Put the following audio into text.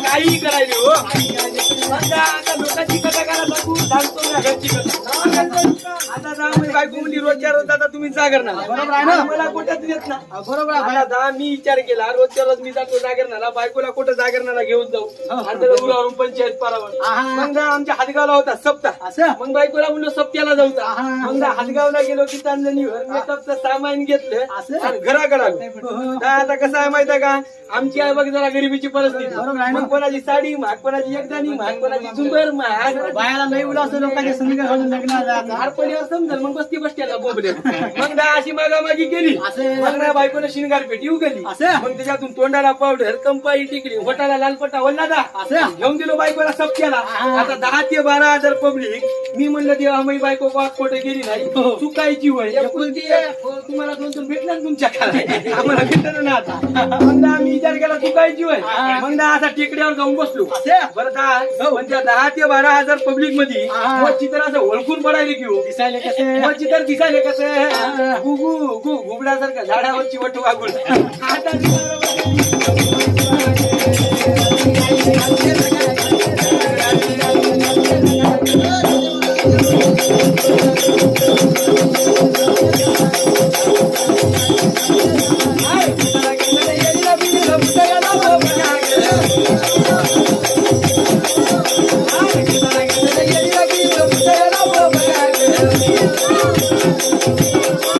काही करायला हो आता लोकांची कथा करा सांगू सांगतो ना घरची कथा आता जा मी बायको म्हणजे रोजच्या रोज आता तुम्ही जागरणार बरोबर आहे ना मला कुठेच येत ना बरोबर आहे आता मी विचार केला रोजच्या रोज मी जातो जागरणाला बायकोला कुठं जागरणाला घेऊन जाऊ आणि उरावरून पंचायत पारावर मग आमच्या हातगावला होता सप्ताह मग बायकोला म्हणलो सप्त्याला जाऊ मग हातगावला गेलो की चांदणीवर मेकअपचं सामान घेतलं आणि घराकडे आलो आता कसं आहे माहिती आहे का आमची आहे बघ जरा गरिबीची परिस्थिती मग कोणाची साडी महाग कोणाची एकदाणी महाग कोणाची झुंबर महाग बायाला नाही उला असं लोकांच्या संगीत घालून लग्नाला हारपणीवर समजल मग बसती बसत्याला बोबले मग दा अशी मागामागी केली मग ना बायकोने शिंगार पेटी उघडली मग त्याच्यातून तोंडाला पावडर कंपाई टिकली होटाला लालपटा वल्ला दा घेऊन दिलो बायकोला सप्त्याला आता 10 ते 12,000 पब्लिक मी म्हणलं देवा मी बायको खोटे गेली नाही चुकायची वय तुम्हाला 2-2 भेटला तुमच्या आम्हाला भेटलं ना आता मग आम्ही विचार केला चुकायची वय मग आता टेकड्यावर जाऊन बसलो बरं म्हणजे 10 ते 12,000 पब्लिक मध्ये चित्र असं ओळखून पडायला घेऊ दिसायला कसं चित्र दिसायला कसं गुगू घुबडासारखं झाडावरची वटू वागून आता